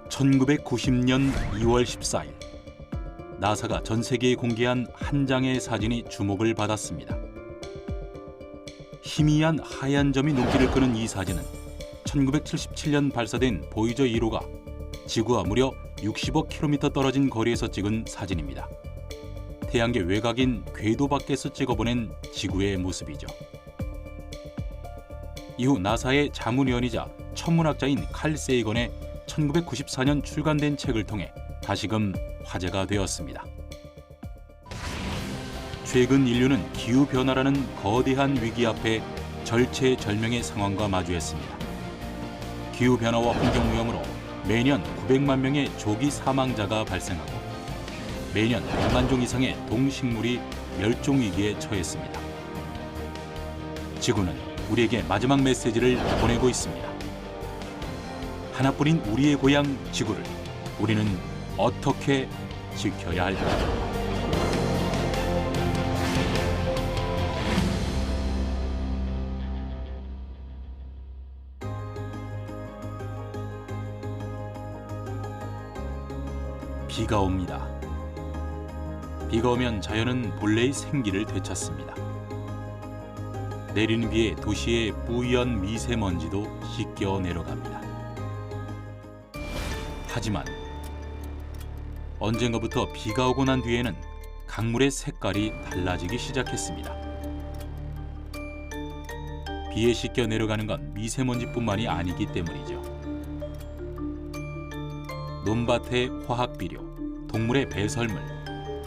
1990년 2월 14일 나사가 전 세계에 공개한 한 장의 사진이 주목을 받았습니다. 희미한 하얀 점이 눈길을 끄는 이 사진은 1977년 발사된 보이저 1호가 지구와 무려 65km 떨어진 거리에서 찍은 사진입니다. 태양계 외곽인 궤도 밖에서 찍어보낸 지구의 모습이죠. 이후 나사의 자문위원이자 천문학자인 칼 세이건의 1994년 출간된 책을 통해 다시금 화제가 되었습니다. 최근 인류는 기후변화라는 거대한 위기 앞에 절체절명의 상황과 마주했습니다. 기후변화와 환경오염으로 매년 900만 명의 조기 사망자가 발생하고 매년 100만 종 이상의 동식물이 멸종위기에 처했습니다. 지구는 우리에게 마지막 메시지를 보내고 있습니다. 하나뿐인 우리의 고향 지구를 우리는 어떻게 지켜야 할까요? 비가 옵니다. 비가 오면 자연은 본래의 생기를 되찾습니다. 내리는 비에 도시의 뿌연 미세먼지도 씻겨 내려갑니다. 하지만 언젠가부터 비가 오고 난 뒤에는 강물의 색깔이 달라지기 시작했습니다. 비에 씻겨 내려가는 건 미세먼지뿐만이 아니기 때문이죠. 논밭의 화학비료, 동물의 배설물,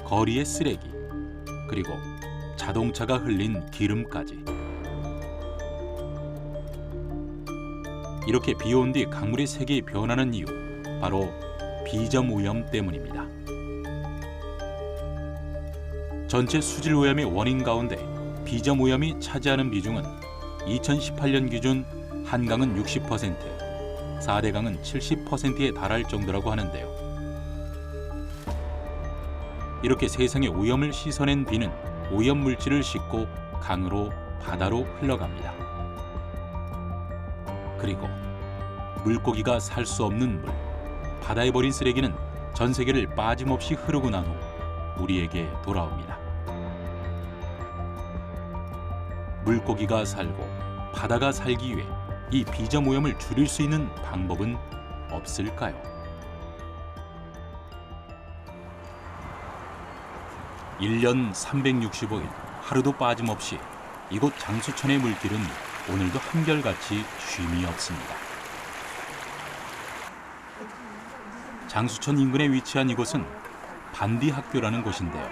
거리의 쓰레기, 그리고 자동차가 흘린 기름까지. 이렇게 비 온 뒤 강물의 색이 변하는 이유, 바로 비점 오염 때문입니다. 전체 수질 오염의 원인 가운데 비점 오염이 차지하는 비중은 2018년 기준 한강은 60%, 4대강은 70%에 달할 정도라고 하는데요. 이렇게 세상의 오염을 씻어낸 비는 오염 물질을 싣고 강으로 바다로 흘러갑니다. 그리고 물고기가 살 수 없는 물, 바다에 버린 쓰레기는 전 세계를 빠짐없이 흐르고 난 후 우리에게 돌아옵니다. 물고기가 살고 바다가 살기 위해 이 비점 오염을 줄일 수 있는 방법은 없을까요? (1년 365일) 하루도 빠짐없이 이곳 장수천의 물길은 오늘도 한결같이 쉼이 없습니다. 장수천 인근에 위치한 이곳은 반디학교라는 곳인데요.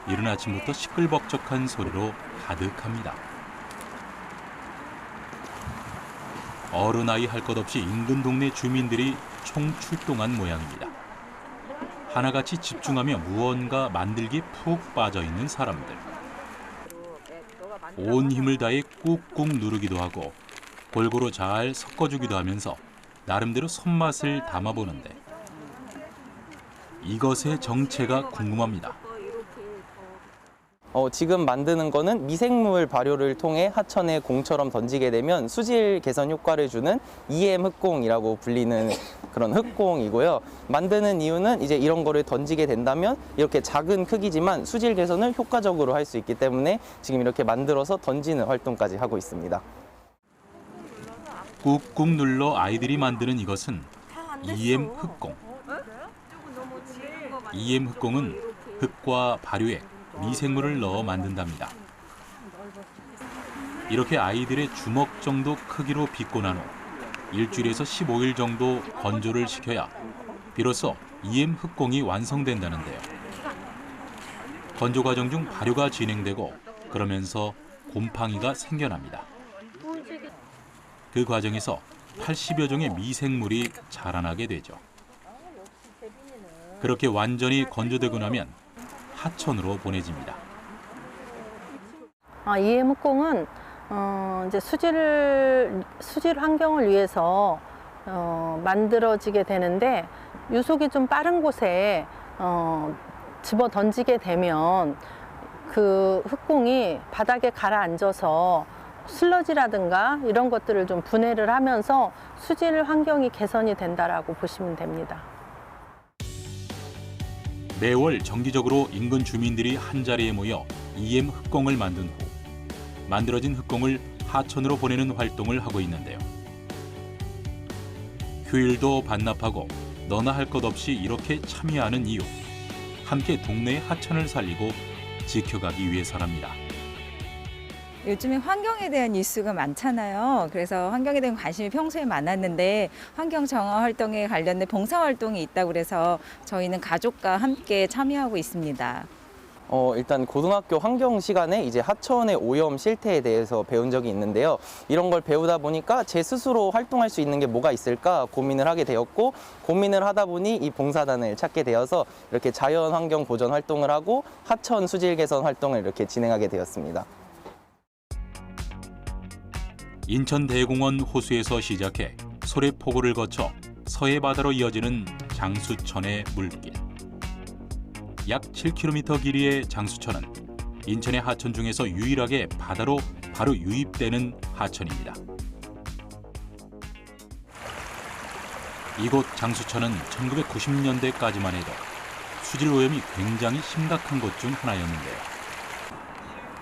이른 아침부터 시끌벅적한 소리로 가득합니다. 어른 아이 할 것 없이 인근 동네 주민들이 총출동한 모양입니다. 하나같이 집중하며 무언가 만들기에 푹 빠져있는 사람들. 온 힘을 다해 꾹꾹 누르기도 하고 골고루 잘 섞어주기도 하면서 나름대로 손맛을 담아보는데 이것의 정체가 궁금합니다. 지금 만드는 거는 미생물 발효를 통해 하천에 공처럼 던지게 되면 수질 개선 효과를 주는 EM 흑공이라고 불리는 그런 흑공이고요. 만드는 이유는 이제 이런 거를 던지게 된다면 이렇게 작은 크기지만 수질 개선을 효과적으로 할 수 있기 때문에 지금 이렇게 만들어서 던지는 활동까지 하고 있습니다. 꾹꾹 눌러 아이들이 만드는 이것은 EM 흑공. EM 흑공은 흙과 발효액, 미생물을 넣어 만든답니다. 이렇게 아이들의 주먹 정도 크기로 빚고 난 후 일주일에서 15일 정도 건조를 시켜야 비로소 EM 흑공이 완성된다는데요. 건조 과정 중 발효가 진행되고 그러면서 곰팡이가 생겨납니다. 그 과정에서 80여 종의 미생물이 자라나게 되죠. 그렇게 완전히 건조되고 나면 하천으로 보내집니다. EM 흑공은 이제 수질 환경을 위해서 만들어지게 되는데 유속이 좀 빠른 곳에 집어 던지게 되면 그 흑공이 바닥에 가라앉아서 슬러지라든가 이런 것들을 좀 분해를 하면서 수질 환경이 개선이 된다라고 보시면 됩니다. 매월 정기적으로 인근 주민들이 한자리에 모여 EM 흑공을 만든 후 만들어진 흑공을 하천으로 보내는 활동을 하고 있는데요. 휴일도 반납하고 너나 할 것 없이 이렇게 참여하는 이유, 함께 동네의 하천을 살리고 지켜가기 위해서랍니다. 요즘에 환경에 대한 뉴스가 많잖아요. 그래서 환경에 대한 관심이 평소에 많았는데 환경 정화 활동에 관련된 봉사 활동이 있다고 그래서 저희는 가족과 함께 참여하고 있습니다. 일단 고등학교 환경 시간에 이제 하천의 오염 실태에 대해서 배운 적이 있는데요. 이런 걸 배우다 보니까 제 스스로 활동할 수 있는 게 뭐가 있을까 고민을 하게 되었고, 고민을 하다 보니 이 봉사단을 찾게 되어서 이렇게 자연 환경 보전 활동을 하고 하천 수질 개선 활동을 이렇게 진행하게 되었습니다. 인천 대공원 호수에서 시작해 소래포구를 거쳐 서해 바다로 이어지는 장수천의 물길. 약 7km 길이의 장수천은 인천의 하천 중에서 유일하게 바다로 바로 유입되는 하천입니다. 이곳 장수천은 1990년대까지만 해도 수질 오염이 굉장히 심각한 곳 중 하나였는데요.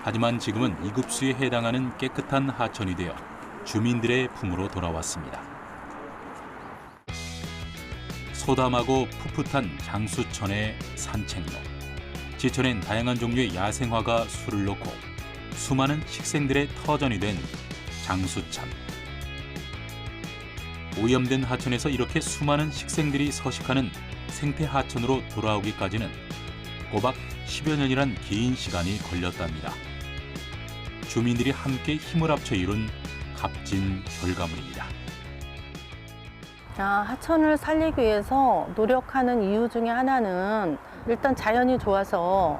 하지만 지금은 이급수에 해당하는 깨끗한 하천이 되어 주민들의 품으로 돌아왔습니다. 소담하고 풋풋한 장수천의 산책로. 지천엔 다양한 종류의 야생화가 술을 놓고 수많은 식생들의 터전이 된 장수천. 오염된 하천에서 이렇게 수많은 식생들이 서식하는 생태 하천으로 돌아오기까지는 꼬박 10여 년이란 긴 시간이 걸렸답니다. 주민들이 함께 힘을 합쳐 이룬 값진 결과물입니다. 하천을 살리기 위해서 노력하는 이유 중에 하나는 일단 자연이 좋아서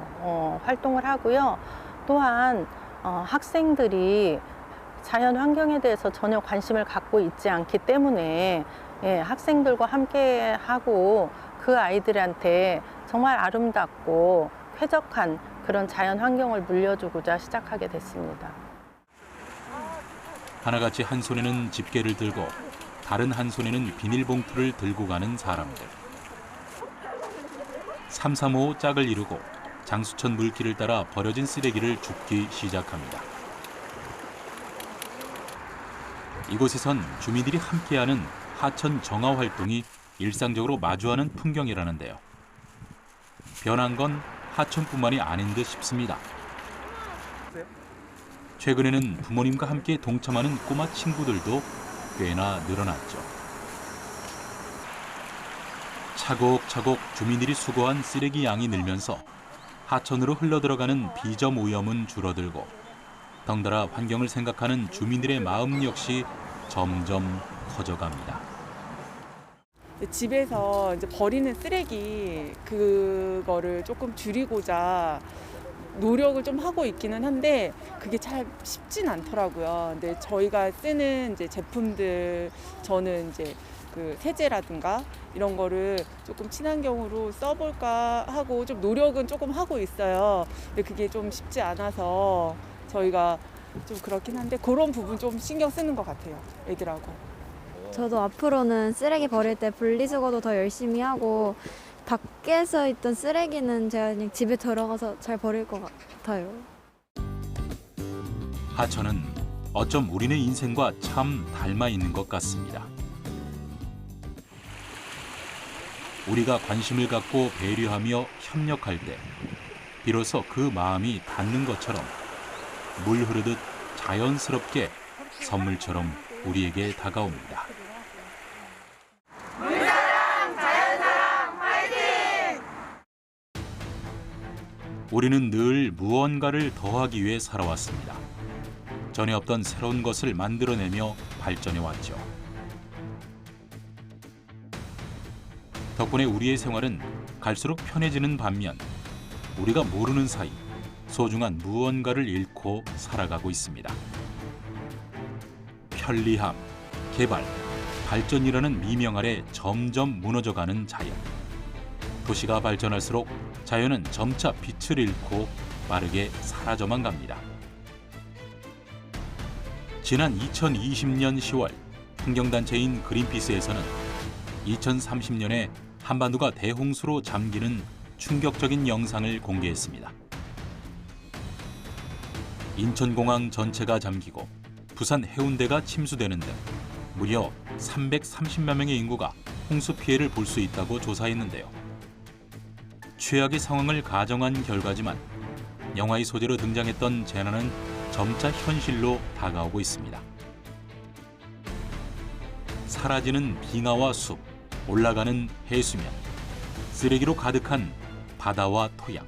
활동을 하고요. 또한 학생들이 자연 환경에 대해서 전혀 관심을 갖고 있지 않기 때문에 학생들과 함께 하고 그 아이들한테 정말 아름답고 쾌적한 그런 자연 환경을 물려주고자 시작하게 됐습니다. 하나같이 한 손에는 집게를 들고 다른 한 손에는 비닐봉투를 들고 가는 사람들. 335 짝을 이루고 장수천 물길을 따라 버려진 쓰레기를 줍기 시작합니다. 이곳에선 주민들이 함께하는 하천 정화 활동이 일상적으로 마주하는 풍경이라는데요. 변한 건 하천뿐만이 아닌 듯 싶습니다. 최근에는 부모님과 함께 동참하는 꼬마 친구들도 꽤나 늘어났죠. 차곡차곡 주민들이 수거한 쓰레기 양이 늘면서 하천으로 흘러들어가는 비점 오염은 줄어들고 덩달아 환경을 생각하는 주민들의 마음 역시 점점 커져갑니다. 집에서 이제 버리는 쓰레기 그거를 조금 줄이고자 노력을 좀 하고 있기는 한데 그게 잘 쉽진 않더라고요. 근데 저희가 쓰는 이제 제품들 저는 이제 그 세제라든가 이런 거를 조금 친환경으로 써볼까 하고 좀 노력은 조금 하고 있어요. 근데 그게 좀 쉽지 않아서 저희가 좀 그렇긴 한데 그런 부분 좀 신경 쓰는 것 같아요, 애들하고. 저도 앞으로는 쓰레기 버릴 때 분리수거도 더 열심히 하고 밖에서 있던 쓰레기는 제가 그냥 집에 들어가서 잘 버릴 것 같아요. 하천은 어쩜 우리네 인생과 참 닮아 있는 것 같습니다. 우리가 관심을 갖고 배려하며 협력할 때 비로소 그 마음이 닿는 것처럼 물 흐르듯 자연스럽게 선물처럼 우리에게 다가옵니다. 물사랑, 자연사랑, 화이팅! 우리는 늘 무언가를 더하기 위해 살아왔습니다. 전에 없던 새로운 것을 만들어내며 발전해왔죠. 덕분에 우리의 생활은 갈수록 편해지는 반면 우리가 모르는 사이 소중한 무언가를 잃고 살아가고 있습니다. 편리함, 개발, 발전이라는 미명 아래 점점 무너져가는 자연. 도시가 발전할수록 자연은 점차 빛을 잃고 빠르게 사라져만 갑니다. 지난 2020년 10월 환경단체인 그린피스에서는 2030년에 한반도가 대홍수로 잠기는 충격적인 영상을 공개했습니다. 인천공항 전체가 잠기고 부산 해운대가 침수되는 등 무려 330만 명의 인구가 홍수 피해를 볼 수 있다고 조사했는데요. 최악의 상황을 가정한 결과지만 영화의 소재로 등장했던 재난은 점차 현실로 다가오고 있습니다. 사라지는 빙하와 숲, 올라가는 해수면, 쓰레기로 가득한 바다와 토양,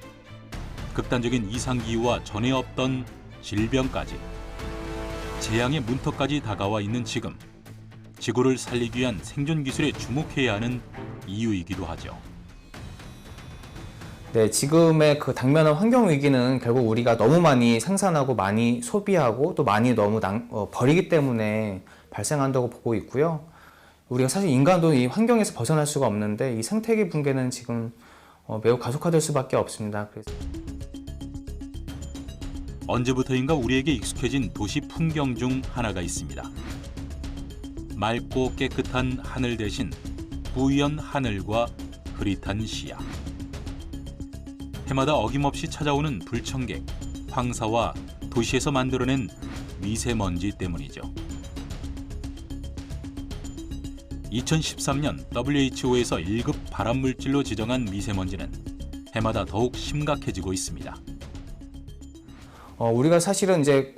극단적인 이상기후와 전에 없던 질병까지 재앙의 문턱까지 다가와 있는 지금, 지구를 살리기 위한 생존 기술에 주목해야 하는 이유이기도 하죠. 네, 지금의 그 당면한 환경 위기는 결국 우리가 너무 많이 생산하고 많이 소비하고 또 많이 너무 버리기 때문에 발생한다고 보고 있고요. 우리가 사실 인간도 이 환경에서 벗어날 수가 없는데 이 생태계 붕괴는 지금 매우 가속화될 수밖에 없습니다. 그래서 언제부터인가 우리에게 익숙해진 도시 풍경 중 하나가 있습니다. 맑고 깨끗한 하늘 대신 뿌연 하늘과 흐릿한 시야. 해마다 어김없이 찾아오는 불청객, 황사와 도시에서 만들어낸 미세먼지 때문이죠. 2013년 WHO에서 1급 발암물질로 지정한 미세먼지는 해마다 더욱 심각해지고 있습니다. 우리가 사실은 이제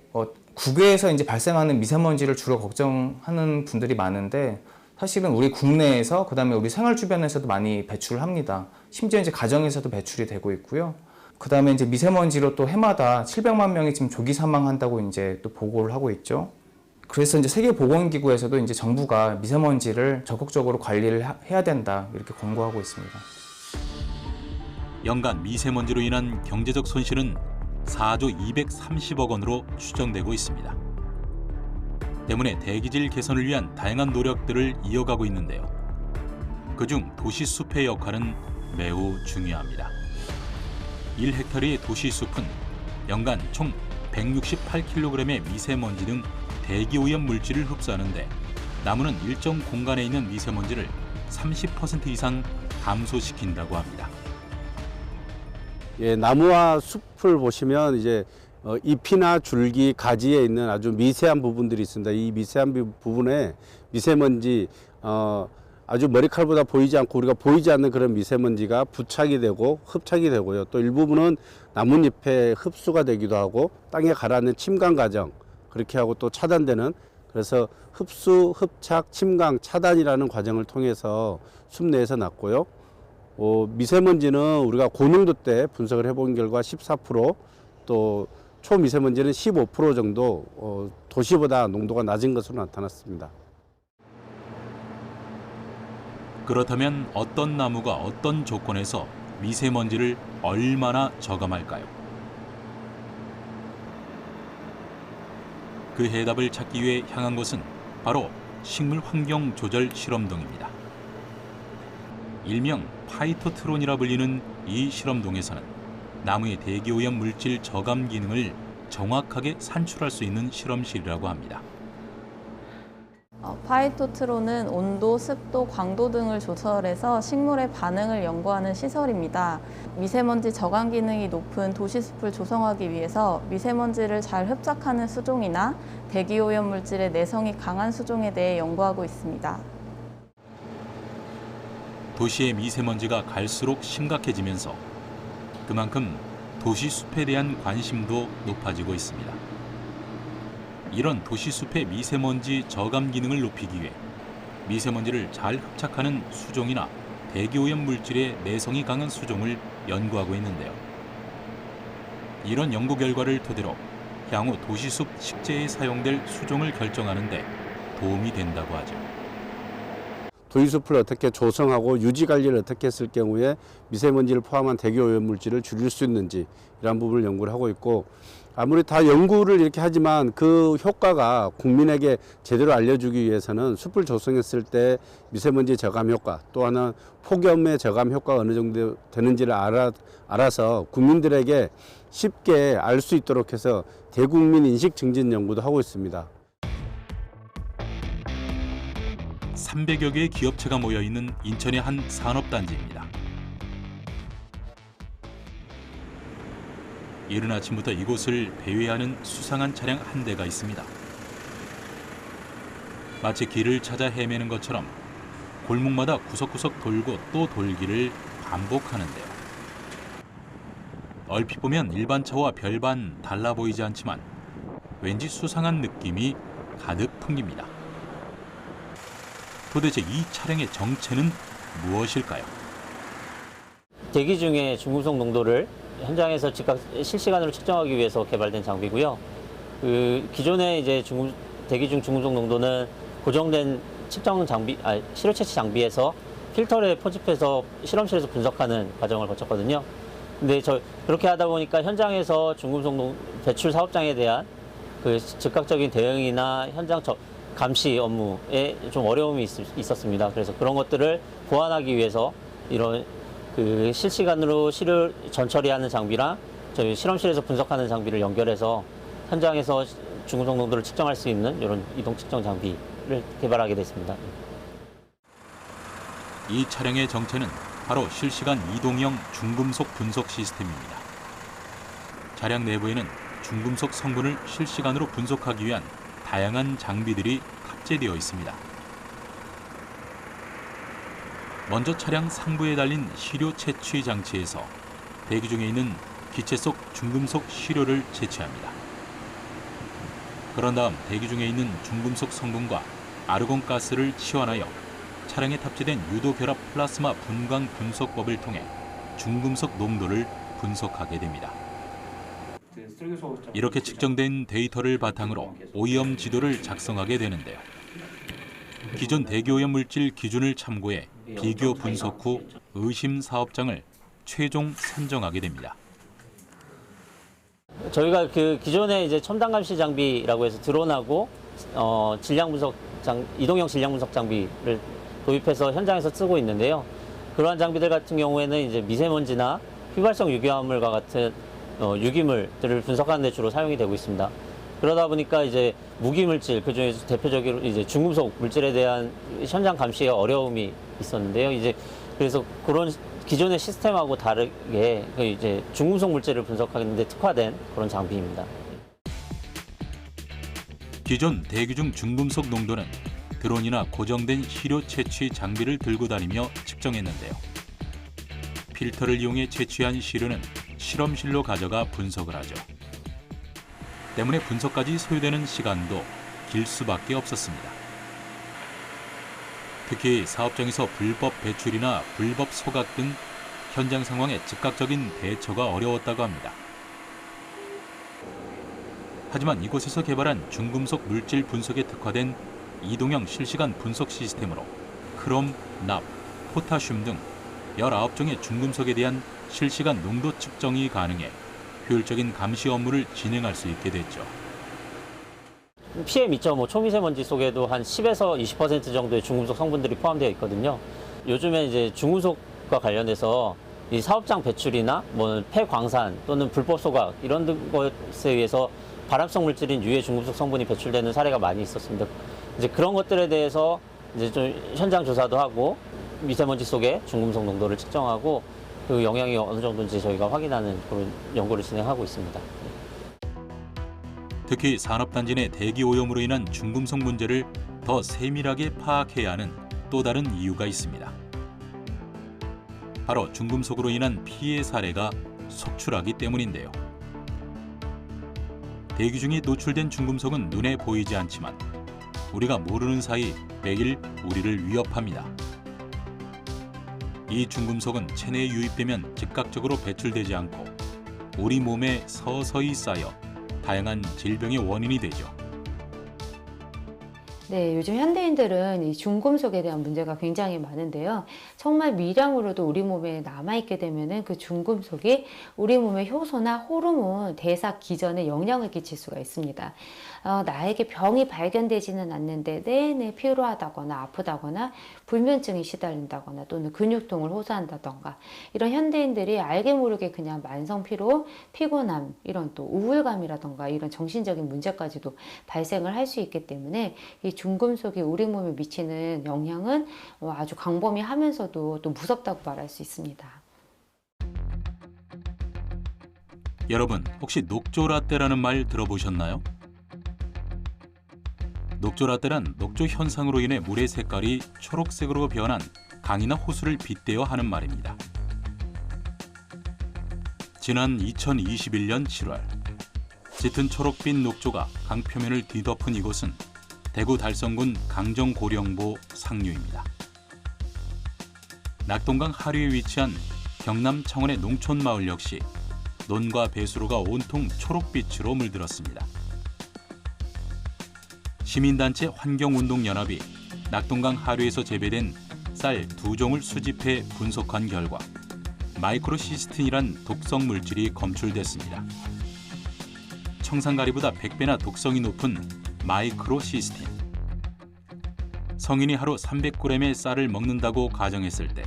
국외에서 이제 발생하는 미세먼지를 주로 걱정하는 분들이 많은데 사실은 우리 국내에서 그다음에 우리 생활 주변에서도 많이 배출을 합니다. 심지어 이제 가정에서도 배출이 되고 있고요. 그다음에 이제 미세먼지로 또 해마다 700만 명이 지금 조기 사망한다고 이제 또 보고를 하고 있죠. 그래서 이제 세계보건기구에서도 이제 정부가 미세먼지를 적극적으로 관리를 해야 된다 이렇게 권고하고 있습니다. 연간 미세먼지로 인한 경제적 손실은 4조 230억 원으로 추정되고 있습니다. 때문에 대기질 개선을 위한 다양한 노력들을 이어가고 있는데요. 그중 도시 숲의 역할은 매우 중요합니다. 1헥타르의 도시 숲은 연간 총 168kg의 미세먼지 등 대기오염 물질을 흡수하는데 나무는 일정 공간에 있는 미세먼지를 30% 이상 감소시킨다고 합니다. 예, 나무와 숲을 보시면 이제 잎이나 줄기, 가지에 있는 아주 미세한 부분들이 있습니다. 이 미세한 부분에 미세먼지 아주 머리칼보다 보이지 않고 우리가 보이지 않는 그런 미세먼지가 부착이 되고 흡착이 되고요. 또 일부분은 나뭇잎에 흡수가 되기도 하고 땅에 가라앉는 침강 과정 그렇게 하고 또 차단되는 그래서 흡수, 흡착, 침강, 차단이라는 과정을 통해서 숲 내에서 났고요. 미세먼지는 우리가 고농도 때 분석을 해본 결과 14% 또 초미세먼지는 15% 정도 도시보다 농도가 낮은 것으로 나타났습니다. 그렇다면 어떤 나무가 어떤 조건에서 미세먼지를 얼마나 저감할까요? 그 해답을 찾기 위해 향한 곳은 바로 식물환경조절 실험동입니다. 일명 파이토트론이라 불리는 이 실험동에서는 나무의 대기오염 물질 저감 기능을 정확하게 산출할 수 있는 실험실이라고 합니다. 파이토트론은 온도, 습도, 광도 등을 조절해서 식물의 반응을 연구하는 시설입니다. 미세먼지 저감 기능이 높은 도시숲을 조성하기 위해서 미세먼지를 잘 흡착하는 수종이나 대기오염 물질의 내성이 강한 수종에 대해 연구하고 있습니다. 도시의 미세먼지가 갈수록 심각해지면서 그만큼 도시숲에 대한 관심도 높아지고 있습니다. 이런 도시숲의 미세먼지 저감 기능을 높이기 위해 미세먼지를 잘 흡착하는 수종이나 대기오염 물질의 내성이 강한 수종을 연구하고 있는데요. 이런 연구 결과를 토대로 향후 도시숲 식재에 사용될 수종을 결정하는 데 도움이 된다고 하죠. 도시숲을 어떻게 조성하고 유지 관리를 어떻게 했을 경우에 미세먼지를 포함한 대기오염 물질을 줄일 수 있는지 이런 부분을 연구를 하고 있고 아무리 다 연구를 이렇게 하지만 그 효과가 국민에게 제대로 알려주기 위해서는 숲을 조성했을 때 미세먼지 저감 효과 또 하나 폭염의 저감 효과가 어느 정도 되는지를 알아서 국민들에게 쉽게 알 수 있도록 해서 대국민 인식 증진 연구도 하고 있습니다. 300여 개의 기업체가 모여 있는 인천의 한 산업단지입니다. 이른 아침부터 이곳을 배회하는 수상한 차량 한 대가 있습니다. 마치 길을 찾아 헤매는 것처럼 골목마다 구석구석 돌고 또 돌기를 반복하는데요. 얼핏 보면 일반 차와 별반 달라 보이지 않지만 왠지 수상한 느낌이 가득 풍깁니다. 도대체 이 차량의 정체는 무엇일까요? 대기 중에 중금속 농도를 현장에서 즉각 실시간으로 측정하기 위해서 개발된 장비고요. 기존의 이제 대기 중 중금속 농도는 고정된 측정 장비, 시료 채취 장비에서 필터를 포집해서 실험실에서 분석하는 과정을 거쳤거든요. 근데 그렇게 하다 보니까 현장에서 중금속 배출 사업장에 대한 그 즉각적인 대응이나 현장 감시 업무에 좀 어려움이 있었습니다. 그래서 그런 것들을 보완하기 위해서 이런 그 실시간으로 시료 전처리하는 장비랑 저희 실험실에서 분석하는 장비를 연결해서 현장에서 중금속 농도를 측정할 수 있는 이런 이동 측정 장비를 개발하게 됐습니다. 이 차량의 정체는 바로 실시간 이동형 중금속 분석 시스템입니다. 차량 내부에는 중금속 성분을 실시간으로 분석하기 위한 다양한 장비들이 탑재되어 있습니다. 먼저 차량 상부에 달린 시료 채취 장치에서 대기 중에 있는 기체 속 중금속 시료를 채취합니다. 그런 다음 대기 중에 있는 중금속 성분과 아르곤가스를 치환하여 차량에 탑재된 유도결합 플라스마 분광 분석법을 통해 중금속 농도를 분석하게 됩니다. 이렇게 측정된 데이터를 바탕으로 오염 지도를 작성하게 되는데요. 기존 대기오염 물질 기준을 참고해 비교 분석 후 의심 사업장을 최종 선정하게 됩니다. 저희가 그 기존에 이제 첨단 감시 장비라고 해서 드론하고 질량 분석 이동형 질량 분석 장비를 도입해서 현장에서 쓰고 있는데요. 그러한 장비들 같은 경우에는 이제 미세먼지나 휘발성 유기화물과 같은 유기물들을 분석하는 데 주로 사용이 되고 있습니다. 그러다 보니까 이제 무기물질, 그중에서 대표적으로 이제 중금속 물질에 대한 현장 감시에 어려움이 있었는데요. 이제 그래서 그런 기존의 시스템하고 다르게 이제 중금속 물질을 분석하는 데 특화된 그런 장비입니다. 기존 대기 중 중금속 농도는 드론이나 고정된 시료 채취 장비를 들고 다니며 측정했는데요. 필터를 이용해 채취한 시료는 실험실로 가져가 분석을 하죠. 때문에 분석까지 소요되는 시간도 길 수밖에 없었습니다. 특히 사업장에서 불법 배출이나 불법 소각 등 현장 상황에 즉각적인 대처가 어려웠다고 합니다. 하지만 이곳에서 개발한 중금속 물질 분석에 특화된 이동형 실시간 분석 시스템으로 크롬, 납, 포타슘 등 19종의 중금속에 대한 실시간 농도 측정이 가능해 효율적인 감시 업무를 진행할 수 있게 됐죠. PM2.5 초미세먼지 속에도 한 10에서 20% 정도의 중금속 성분들이 포함되어 있거든요. 요즘에 이제 중금속과 관련해서 이 사업장 배출이나 뭐 폐광산 또는 불법 소각 이런 것에 의해서 발암성 물질인 유해 중금속 성분이 배출되는 사례가 많이 있었습니다. 이제 그런 것들에 대해서 이제 좀 현장 조사도 하고 미세먼지 속의 중금속 농도를 측정하고 그 영향이 어느 정도인지 저희가 확인하는 그런 연구를 진행하고 있습니다. 특히 산업단지 내 대기 오염으로 인한 중금속 문제를 더 세밀하게 파악해야 하는 또 다른 이유가 있습니다. 바로 중금속으로 인한 피해 사례가 속출하기 때문인데요. 대기 중에 노출된 중금속은 눈에 보이지 않지만 우리가 모르는 사이 매일 우리를 위협합니다. 이 중금속은 체내에 유입되면 즉각적으로 배출되지 않고 우리 몸에 서서히 쌓여 다양한 질병의 원인이 되죠. 네, 요즘 현대인들은 이 중금속에 대한 문제가 굉장히 많은데요. 정말 미량으로도 우리 몸에 남아있게 되면은 그 중금속이 우리 몸의 효소나 호르몬 대사 기전에 영향을 끼칠 수가 있습니다. 나에게 병이 발견되지는 않는데 내내 피로하다거나 아프다거나 불면증이 시달린다거나 또는 근육통을 호소한다던가 이런 현대인들이 알게 모르게 그냥 만성 피로, 피곤함, 이런 또 우울감이라던가 이런 정신적인 문제까지도 발생을 할 수 있기 때문에 이 중금속이 우리 몸에 미치는 영향은 아주 광범위하면서도 또 무섭다고 말할 수 있습니다. 여러분, 혹시 녹조라떼라는 말 들어보셨나요? 녹조라떼란 녹조 현상으로 인해 물의 색깔이 초록색으로 변한 강이나 호수를 빗대어 하는 말입니다. 지난 2021년 7월, 짙은 초록빛 녹조가 강 표면을 뒤덮은 이곳은 대구 달성군 강정고령보 상류입니다. 낙동강 하류에 위치한 경남 청원의 농촌 마을 역시 논과 배수로가 온통 초록빛으로 물들었습니다. 시민단체 환경운동연합이 낙동강 하류에서 재배된 쌀 2종을 수집해 분석한 결과 마이크로시스틴이란 독성 물질이 검출됐습니다. 청산가리보다 100배나 독성이 높은 마이크로시스틴. 성인이 하루 300g의 쌀을 먹는다고 가정했을 때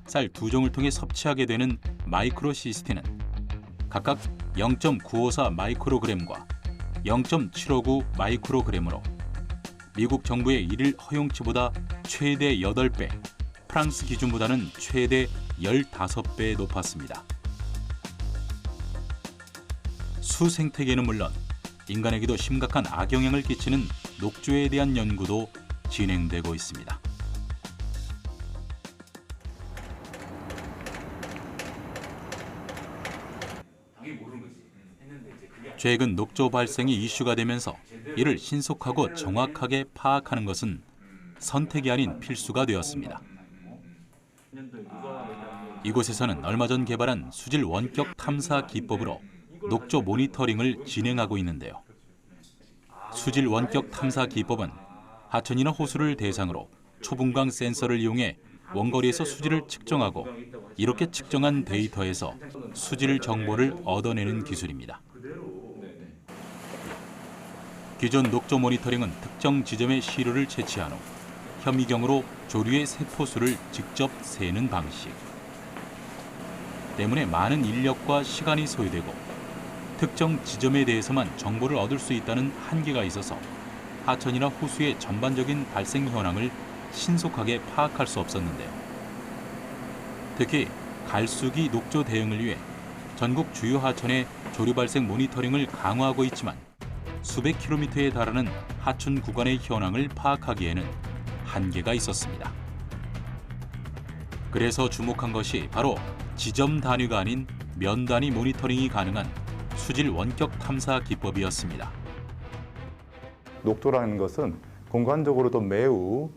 쌀 2종을 통해 섭취하게 되는 마이크로시스틴은 각각 0.954 마이크로그램과 0.759 마이크로그램으로 미국 정부의 일일 허용치보다 최대 8배, 프랑스 기준보다는 최대 15배 높았습니다. 수생태계는 물론 인간에게도 심각한 악영향을 끼치는 녹조에 대한 연구도 진행되고 있습니다. 최근 녹조 발생이 이슈가 되면서 이를 신속하고 정확하게 파악하는 것은 선택이 아닌 필수가 되었습니다. 이곳에서는 얼마 전 개발한 수질 원격 탐사 기법으로 녹조 모니터링을 진행하고 있는데요. 수질 원격 탐사 기법은 하천이나 호수를 대상으로 초분광 센서를 이용해 원거리에서 수질을 측정하고 이렇게 측정한 데이터에서 수질 정보를 얻어내는 기술입니다. 기존 녹조 모니터링은 특정 지점에 시료를 채취한 후 현미경으로 조류의 세포수를 직접 세는 방식. 때문에 많은 인력과 시간이 소요되고 특정 지점에 대해서만 정보를 얻을 수 있다는 한계가 있어서 하천이나 호수의 전반적인 발생 현황을 신속하게 파악할 수 없었는데요. 특히 갈수기 녹조 대응을 위해 전국 주요 하천의 조류 발생 모니터링을 강화하고 있지만 수백 킬로미터에 달하는 하천 구간의 현황을 파악하기에는 한계가 있었습니다. 그래서 주목한 것이 바로 지점 단위가 아닌 면 단위 모니터링이 가능한 수질 원격 탐사 기법이었습니다. 녹조라는 것은 공간적으로도 매우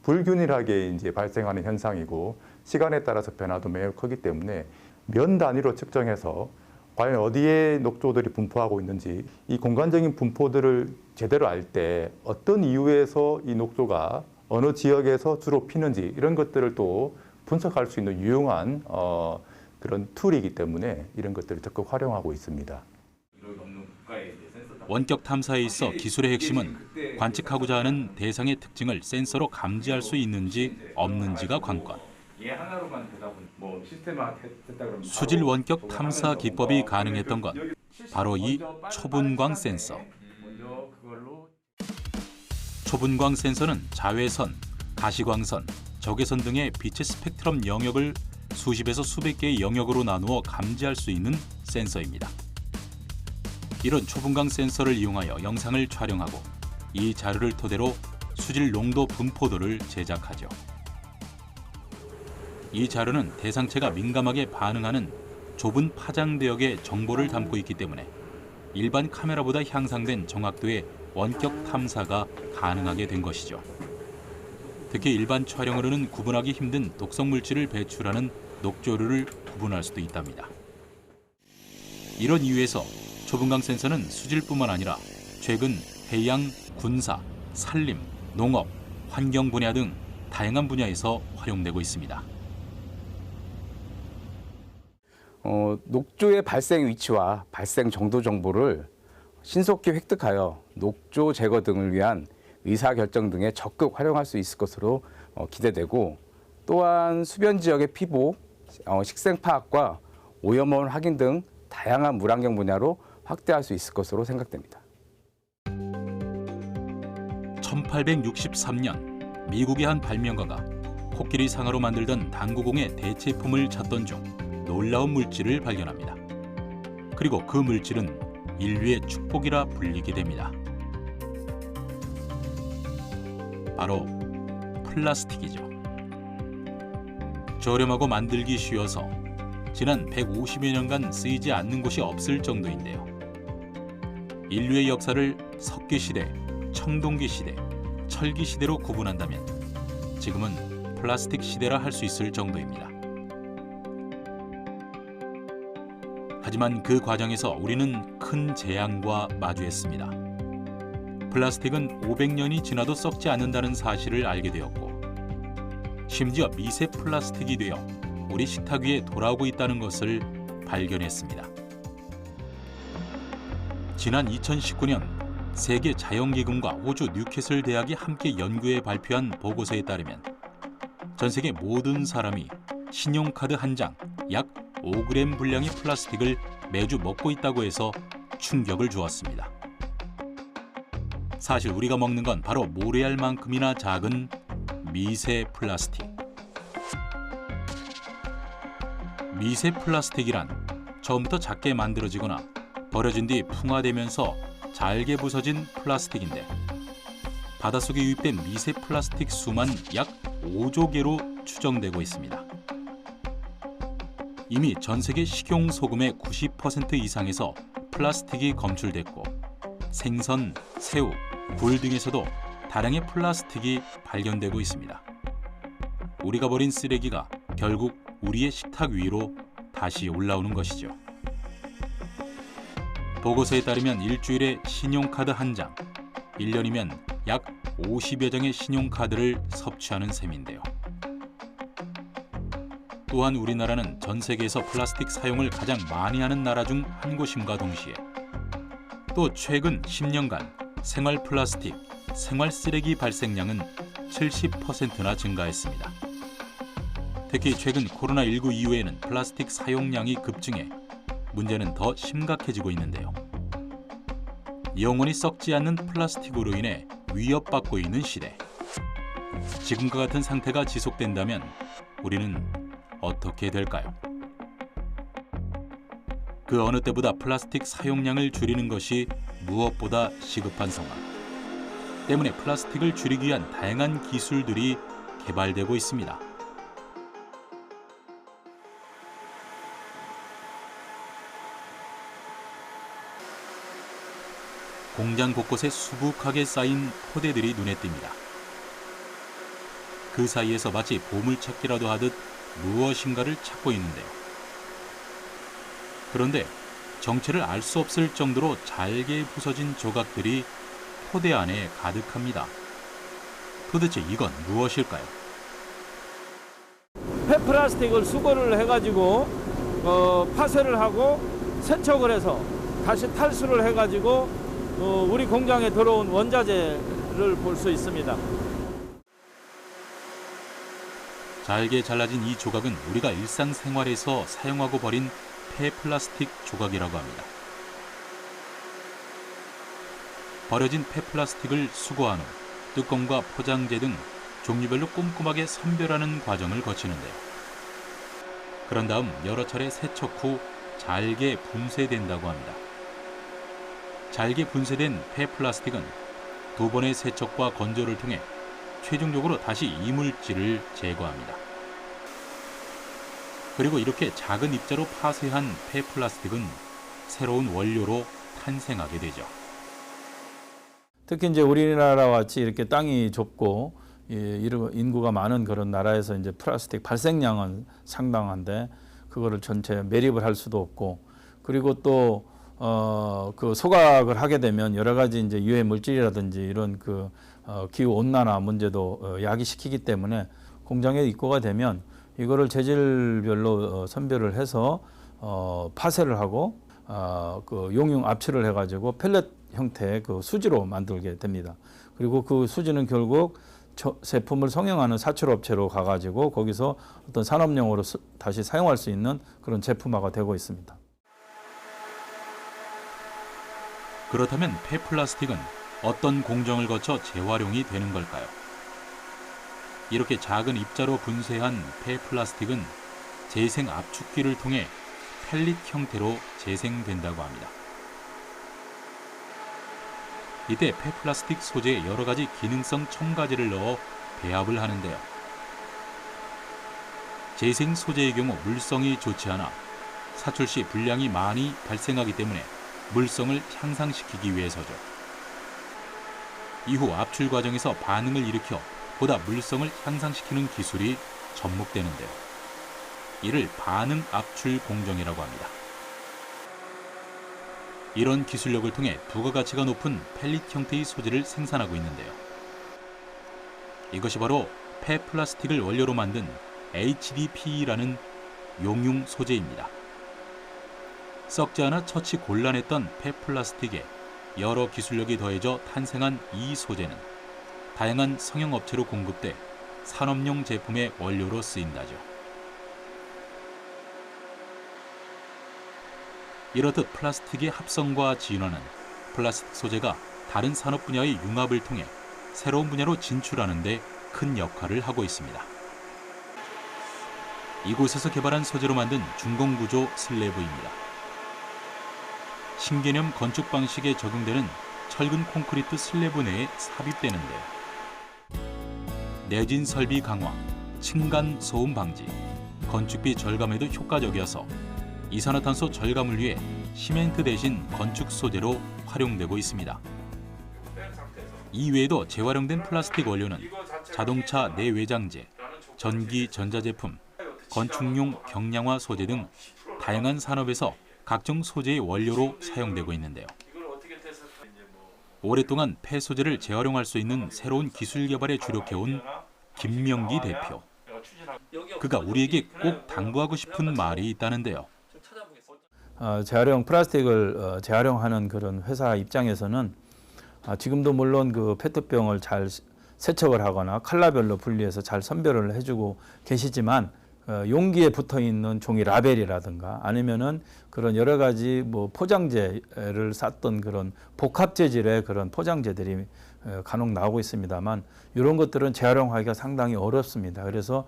불균일하게 이제 발생하는 현상이고 시간에 따라서 변화도 매우 크기 때문에 면 단위로 측정해서 과연 어디에 녹조들이 분포하고 있는지 이 공간적인 분포들을 제대로 알 때 어떤 이유에서 이 녹조가 어느 지역에서 주로 피는지 이런 것들을 또 분석할 수 있는 유용한 그런 툴이기 때문에 이런 것들을 적극 활용하고 있습니다. 원격 탐사에 있어 기술의 핵심은 관측하고자 하는 대상의 특징을 센서로 감지할 수 있는지 없는지가 관건. 수질 원격 탐사 기법이 가능했던 건 바로 이 초분광 센서. 초분광 센서는 자외선, 가시광선, 적외선 등의 빛의 스펙트럼 영역을 수십에서 수백 개의 영역으로 나누어 감지할 수 있는 센서입니다. 이런 초분광 센서를 이용하여 영상을 촬영하고 이 자료를 토대로 수질 농도 분포도를 제작하죠. 이 자료는 대상체가 민감하게 반응하는 좁은 파장대역의 정보를 담고 있기 때문에 일반 카메라보다 향상된 정확도의 원격 탐사가 가능하게 된 것이죠. 특히 일반 촬영으로는 구분하기 힘든 독성 물질을 배출하는 녹조류를 구분할 수도 있답니다. 이런 이유에서 초분광 센서는 수질뿐만 아니라 최근 해양, 군사, 산림, 농업, 환경 분야 등 다양한 분야에서 활용되고 있습니다. 녹조의 발생 위치와 발생 정도 정보를 신속히 획득하여 녹조 제거 등을 위한 의사결정 등에 적극 활용할 수 있을 것으로 기대되고, 또한 수변 지역의 피복, 식생 파악과 오염원 확인 등 다양한 물환경 분야로 확대할 수 있을 것으로 생각됩니다. 1863년 미국의 한 발명가가 코끼리 상아로 만들던 당구공의 대체품을 찾던 중 놀라운 물질을 발견합니다. 그리고 그 물질은 인류의 축복이라 불리게 됩니다. 바로 플라스틱이죠. 저렴하고 만들기 쉬워서 지난 150여 년간 쓰이지 않는 곳이 없을 정도인데요. 인류의 역사를 석기시대, 청동기시대, 철기시대로 구분한다면 지금은 플라스틱 시대라 할 수 있을 정도입니다. 하지만 그 과정에서 우리는 큰 재앙과 마주했습니다. 플라스틱은 500년이 지나도 썩지 않는다는 사실을 알게 되었고, 심지어 미세 플라스틱이 되어 우리 식탁 위에 돌아오고 있다는 것을 발견했습니다. 지난 2019년 세계 자연기금과 호주 뉴캐슬 대학이 함께 연구해 발표한 보고서에 따르면 전 세계 모든 사람이 신용카드 한 장 약 5g 분량의 플라스틱을 매주 먹고 있다고 해서 충격을 주었습니다. 사실 우리가 먹는 건 바로 모래알만큼이나 작은 미세 플라스틱. 미세 플라스틱이란 처음부터 작게 만들어지거나 버려진 뒤 풍화되면서 잘게 부서진 플라스틱인데, 바닷속에 유입된 미세 플라스틱 수만 약 5조 개로 추정되고 있습니다. 이미 전 세계 식용 소금의 90% 이상에서 플라스틱이 검출됐고, 생선, 새우, 굴 등에서도 다량의 플라스틱이 발견되고 있습니다. 우리가 버린 쓰레기가 결국 우리의 식탁 위로 다시 올라오는 것이죠. 보고서에 따르면 일주일에 신용카드 한 장, 1년이면 약 50여 장의 신용카드를 섭취하는 셈인데요. 또한 우리나라는 전 세계에서 플라스틱 사용을 가장 많이 하는 나라 중 한 곳임과 동시에 또 최근 10년간 생활 플라스틱, 생활 쓰레기 발생량은 70%나 증가했습니다. 특히 최근 코로나19 이후에는 플라스틱 사용량이 급증해 문제는 더 심각해지고 있는데요. 영원히 썩지 않는 플라스틱으로 인해 위협받고 있는 시대. 지금과 같은 상태가 지속된다면 우리는 어떻게 될까요? 그 어느 때보다 플라스틱 사용량을 줄이는 것이 무엇보다 시급한 상황. 때문에 플라스틱을 줄이기 위한 다양한 기술들이 개발되고 있습니다. 공장 곳곳에 수북하게 쌓인 포대들이 눈에 띕니다. 그 사이에서 마치 보물찾기라도 하듯 무엇인가를 찾고 있는데요. 그런데 정체를 알 수 없을 정도로 잘게 부서진 조각들이 포대 안에 가득합니다. 도대체 이건 무엇일까요? 폐플라스틱을 수거를 해가지고 파쇄를 하고 세척을 해서 다시 탈수를 해가지고 우리 공장에 들어온 원자재를 볼 수 있습니다. 잘게 잘라진 이 조각은 우리가 일상생활에서 사용하고 버린 폐플라스틱 조각이라고 합니다. 버려진 폐플라스틱을 수거한 후 뚜껑과 포장재 등 종류별로 꼼꼼하게 선별하는 과정을 거치는데요. 그런 다음 여러 차례 세척 후 잘게 분쇄된다고 합니다. 잘게 분쇄된 폐플라스틱은 2번의 세척과 건조를 통해 최종적으로 다시 이물질을 제거합니다. 그리고 이렇게 작은 입자로 파쇄한 폐플라스틱은 새로운 원료로 탄생하게 되죠. 특히 이제 우리나라와 같이 이렇게 땅이 좁고 인구가 많은 그런 나라에서 이제 플라스틱 발생량은 상당한데 그거를 전체 매립을 할 수도 없고, 그리고 또 그 소각을 하게 되면 여러 가지 이제 유해 물질이라든지 이런 그 기후 온난화 문제도 야기시키기 때문에 공장에 입고가 되면 이거를 재질별로 선별을 해서 파쇄를 하고 그 용융 압출을 해가지고 펠렛 형태의 그 수지로 만들게 됩니다. 그리고 그 수지는 결국 제품을 성형하는 사출업체로 가가지고 거기서 어떤 산업용으로 다시 사용할 수 있는 그런 제품화가 되고 있습니다. 그렇다면 폐플라스틱은 어떤 공정을 거쳐 재활용이 되는 걸까요? 이렇게 작은 입자로 분쇄한 폐플라스틱은 재생 압축기를 통해 펠릿 형태로 재생된다고 합니다. 이때 폐플라스틱 소재에 여러 가지 기능성 첨가제를 넣어 배합을 하는데요. 재생 소재의 경우 물성이 좋지 않아 사출 시 불량이 많이 발생하기 때문에 물성을 향상시키기 위해서죠. 이후 압출 과정에서 반응을 일으켜 보다 물성을 향상시키는 기술이 접목되는데요. 이를 반응 압출 공정이라고 합니다. 이런 기술력을 통해 부가가치가 높은 펠릿 형태의 소재를 생산하고 있는데요. 이것이 바로 폐플라스틱을 원료로 만든 HDPE라는 용융 소재입니다. 썩지 않아 처치 곤란했던 폐플라스틱에 여러 기술력이 더해져 탄생한 이 소재는 다양한 성형업체로 공급돼 산업용 제품의 원료로 쓰인다죠. 이렇듯 플라스틱의 합성과 진화는 플라스틱 소재가 다른 산업 분야의 융합을 통해 새로운 분야로 진출하는 데 큰 역할을 하고 있습니다. 이곳에서 개발한 소재로 만든 중공구조 슬래브입니다. 신개념 건축 방식에 적용되는 철근 콘크리트 슬래브 내에 삽입되는데요. 내진 설비 강화, 층간 소음 방지, 건축비 절감에도 효과적이어서 이산화탄소 절감을 위해 시멘트 대신 건축 소재로 활용되고 있습니다. 이외에도 재활용된 플라스틱 원료는 자동차 내외장재, 전기 전자제품, 건축용 경량화 소재 등 다양한 산업에서 각종 소재의 원료로 사용되고 있는데요. 오랫동안 폐소재를 재활용할 수 있는 새로운 기술 개발에 주력해온 김명기 대표. 그가 우리에게 꼭 당부하고 싶은 말이 있다는데요. 재활용 플라스틱을 재활용하는 그런 회사 입장에서는 지금도 물론 그 페트병을 잘 세척을 하거나 컬러별로 분리해서 잘 선별을 해주고 계시지만 용기에 붙어 있는 종이 라벨이라든가 아니면은 그런 여러 가지 뭐 포장재를 쌌던 그런 복합 재질의 그런 포장재들이 간혹 나오고 있습니다만 이런 것들은 재활용하기가 상당히 어렵습니다. 그래서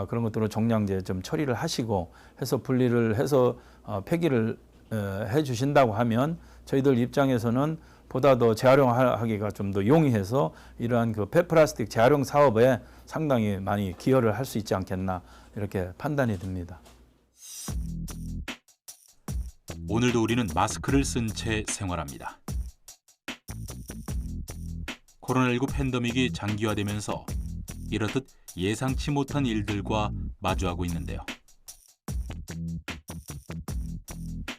그런 것들은 종량제 좀 처리를 하시고 해서 분리를 해서 폐기를 해 주신다고 하면 저희들 입장에서는 보다 더 재활용하기가 좀 더 용이해서 이러한 그 폐플라스틱 재활용 사업에 상당히 많이 기여를 할 수 있지 않겠나 이렇게 판단이 듭니다. 오늘도 우리는 마스크를 쓴 채 생활합니다. 코로나19 팬데믹이 장기화되면서 이렇듯 예상치 못한 일들과 마주하고 있는데요.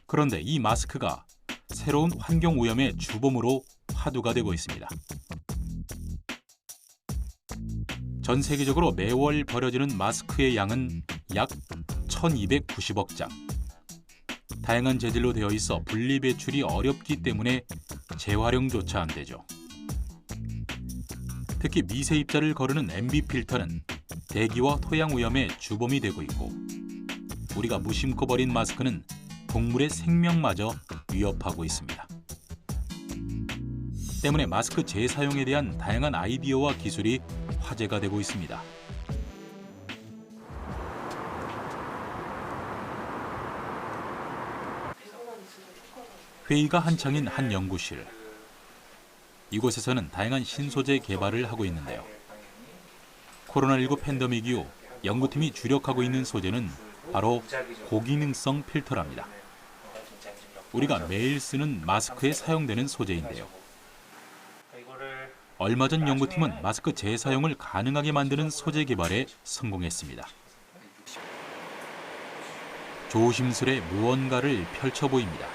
그런데 이 마스크가 새로운 환경 오염의 주범으로 화두가 되고 있습니다. 전 세계적으로 매월 버려지는 마스크의 양은 약 1290억 장. 다양한 재질로 되어 있어 분리 배출이 어렵기 때문에 재활용조차 안 되죠. 특히 미세 입자를 거르는 MB 필터는 대기와 토양 오염의 주범이 되고 있고 우리가 무심코 버린 마스크는 동물의 생명마저 위협하고 있습니다. 때문에 마스크 재사용에 대한 다양한 아이디어와 기술이 화제가 되고 있습니다. 회의가 한창인 한 연구실. 이곳에서는 다양한 신소재 개발을 하고 있는데요. 코로나19 팬데믹 이후 연구팀이 주력하고 있는 소재는 바로 고기능성 필터랍니다. 우리가 매일 쓰는 마스크에 사용되는 소재인데요. 얼마 전 연구팀은 마스크 재사용을 가능하게 만드는 소재 개발에 성공했습니다. 조심스레 무언가를 펼쳐 보입니다.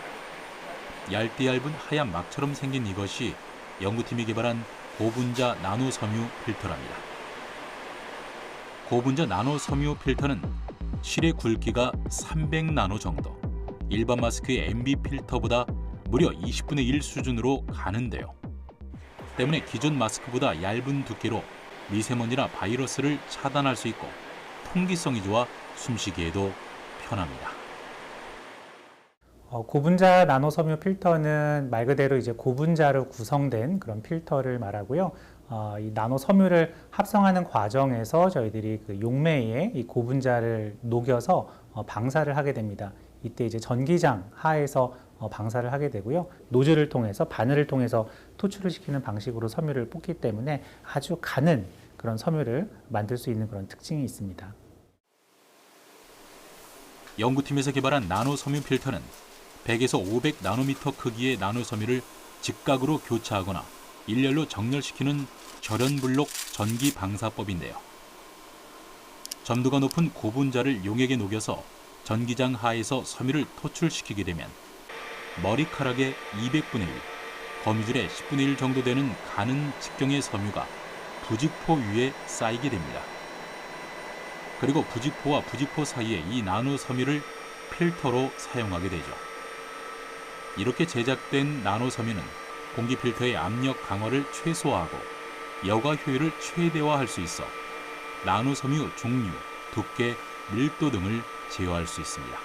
얇디 얇은 하얀 막처럼 생긴 이것이 연구팀이 개발한 고분자 나노 섬유 필터랍니다. 고분자 나노 섬유 필터는 실의 굵기가 300나노 정도, 일반 마스크의 MB 필터보다 무려 20분의 1 수준으로 가는데요. 때문에 기존 마스크보다 얇은 두께로 미세먼지나 바이러스를 차단할 수 있고 통기성이 좋아 숨쉬기에도 편합니다. 고분자 나노 섬유 필터는 말 그대로 이제 고분자로 구성된 그런 필터를 말하고요. 이 나노 섬유를 합성하는 과정에서 저희들이 그 용매에 이 고분자를 녹여서 방사를 하게 됩니다. 이때 이제 전기장 하에서 방사를 하게 되고요. 노즐을 통해서 바늘을 통해서 토출을 시키는 방식으로 섬유를 뽑기 때문에 아주 가는 그런 섬유를 만들 수 있는 그런 특징이 있습니다. 연구팀에서 개발한 나노 섬유 필터는 100에서 500 나노미터 크기의 나노 섬유를 직각으로 교차하거나 일렬로 정렬시키는 절연블록 전기 방사법인데요. 점도가 높은 고분자를 용액에 녹여서 전기장 하에서 섬유를 토출시키게 되면 머리카락의 200분의 1, 거미줄의 10분의 1 정도 되는 가는 직경의 섬유가 부직포 위에 쌓이게 됩니다. 그리고 부직포와 부직포 사이에 이 나노 섬유를 필터로 사용하게 되죠. 이렇게 제작된 나노 섬유는 공기 필터의 압력 강화를 최소화하고 여과 효율을 최대화할 수 있어 나노 섬유 종류, 두께, 밀도 등을 제어할 수 있습니다.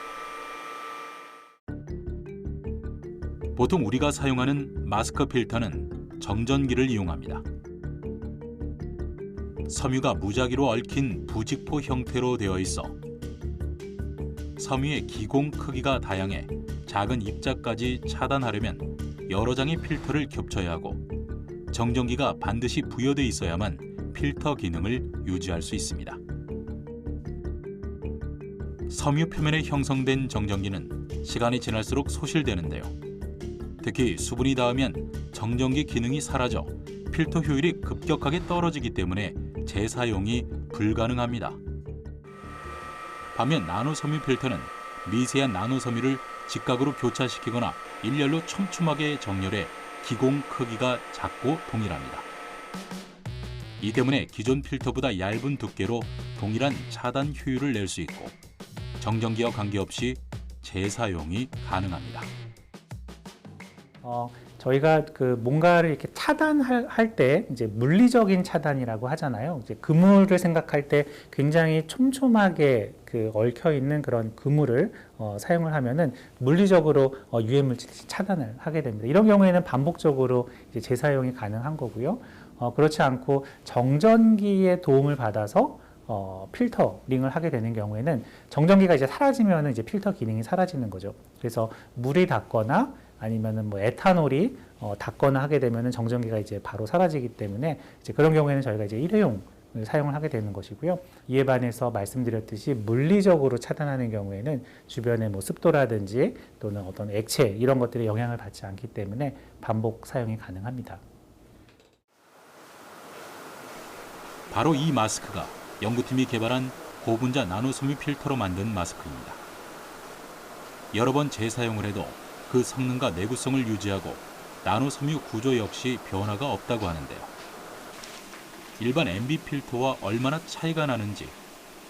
보통 우리가 사용하는 마스크 필터는 정전기를 이용합니다. 섬유가 무작위로 얽힌 부직포 형태로 되어 있어 섬유의 기공 크기가 다양해 작은 입자까지 차단하려면 여러 장의 필터를 겹쳐야 하고 정전기가 반드시 부여돼 있어야만 필터 기능을 유지할 수 있습니다. 섬유 표면에 형성된 정전기는 시간이 지날수록 소실되는데요. 특히 수분이 닿으면 정전기 기능이 사라져 필터 효율이 급격하게 떨어지기 때문에 재사용이 불가능합니다. 반면 나노 섬유 필터는 미세한 나노 섬유를 직각으로 교차시키거나 일렬로 촘촘하게 정렬해 기공 크기가 작고 동일합니다. 이 때문에 기존 필터보다 얇은 두께로 동일한 차단 효율을 낼 수 있고 정전기와 관계없이 재사용이 가능합니다. 저희가 그 뭔가를 이렇게 차단할 때 이제 물리적인 차단이라고 하잖아요. 이제 그물을 생각할 때 굉장히 촘촘하게 그 얽혀 있는 그런 그물을 사용을 하면은 물리적으로 유해물질이 차단을 하게 됩니다. 이런 경우에는 반복적으로 이제 재사용이 가능한 거고요. 그렇지 않고 정전기의 도움을 받아서 필터링을 하게 되는 경우에는 정전기가 이제 사라지면 이제 필터 기능이 사라지는 거죠. 그래서 물이 닿거나 아니면은 뭐 에탄올이 닿거나 하게 되면은 정전기가 이제 바로 사라지기 때문에 이제 그런 경우에는 저희가 이제 일회용을 사용을 하게 되는 것이고요. 이에 반해서 말씀드렸듯이 물리적으로 차단하는 경우에는 주변에 뭐 습도라든지 또는 어떤 액체 이런 것들이 영향을 받지 않기 때문에 반복 사용이 가능합니다. 바로 이 마스크가 연구팀이 개발한 고분자 나노 섬유 필터로 만든 마스크입니다. 여러 번 재사용을 해도 그 성능과 내구성을 유지하고 나노 섬유 구조 역시 변화가 없다고 하는데요. 일반 MB 필터와 얼마나 차이가 나는지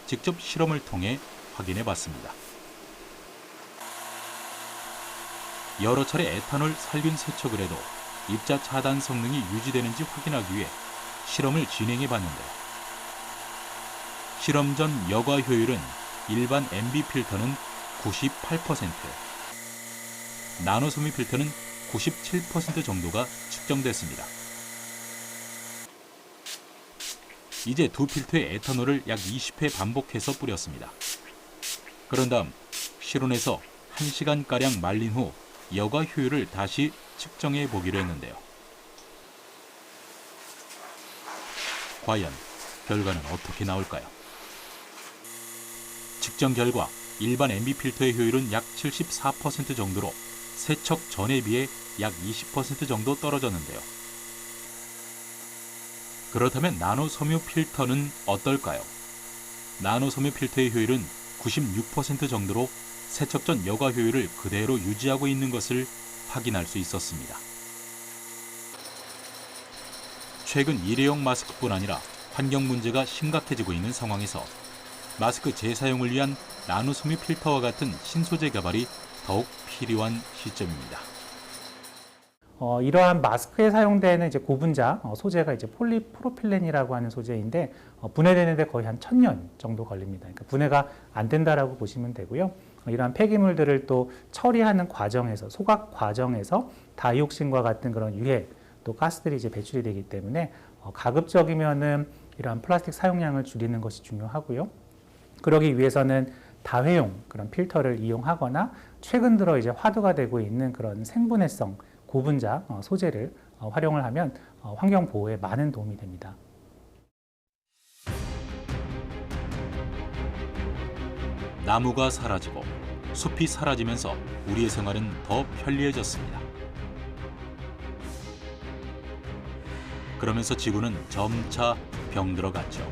직접 실험을 통해 확인해 봤습니다. 여러 차례 에탄올 살균 세척을 해도 입자 차단 성능이 유지되는지 확인하기 위해 실험을 진행해 봤는데요. 실험 전 여과 효율은 일반 MB 필터는 98%, 나노 섬유 필터는 97% 정도가 측정됐습니다. 이제 두 필터의 에탄올을 약 20회 반복해서 뿌렸습니다. 그런 다음 실온에서 1시간가량 말린 후 여과 효율을 다시 측정해 보기로 했는데요. 과연 결과는 어떻게 나올까요? 측정 결과 일반 MB 필터의 효율은 약 74% 정도로 세척 전에 비해 약 20% 정도 떨어졌는데요. 그렇다면 나노 섬유 필터는 어떨까요? 나노 섬유 필터의 효율은 96% 정도로 세척 전 여과 효율을 그대로 유지하고 있는 것을 확인할 수 있었습니다. 최근 일회용 마스크뿐 아니라 환경 문제가 심각해지고 있는 상황에서 마스크 재사용을 위한 나노 섬유 필터와 같은 신소재 개발이 더욱 필요한 시점입니다. 이러한 마스크에 사용되는 이제 고분자 소재가 이제 폴리프로필렌이라고 하는 소재인데 분해되는데 거의 한 1000년 정도 걸립니다. 그러니까 분해가 안 된다라고 보시면 되고요. 이러한 폐기물들을 또 처리하는 과정에서 소각 과정에서 다이옥신과 같은 그런 유해 또 가스들이 이제 배출이 되기 때문에 가급적이면은 이러한 플라스틱 사용량을 줄이는 것이 중요하고요. 그러기 위해서는 다회용 그런 필터를 이용하거나 최근 들어 이제 화두가 되고 있는 그런 생분해성 고분자 소재를 활용을 하면 환경 보호에 많은 도움이 됩니다. 나무가 사라지고 숲이 사라지면서 우리의 생활은 더 편리해졌습니다. 그러면서 지구는 점차 병들어갔죠.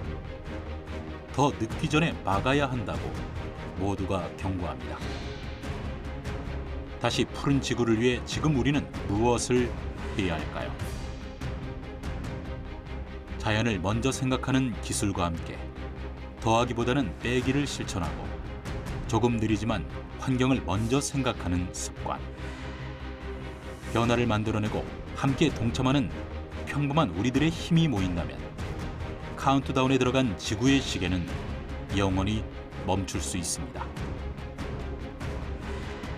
더 늦기 전에 막아야 한다고 모두가 경고합니다. 다시 푸른 지구를 위해 지금 우리는 무엇을 해야 할까요? 자연을 먼저 생각하는 기술과 함께 더하기보다는 빼기를 실천하고 조금 느리지만 환경을 먼저 생각하는 습관. 변화를 만들어내고 함께 동참하는 평범한 우리들의 힘이 모인다면 카운트다운에 들어간 지구의 시계는 영원히 멈출 수 있습니다.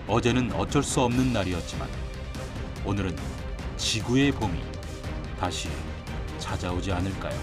어제는 어쩔 수 없는 날이었지만 오늘은 지구의 봄이 다시 찾아오지 않을까요?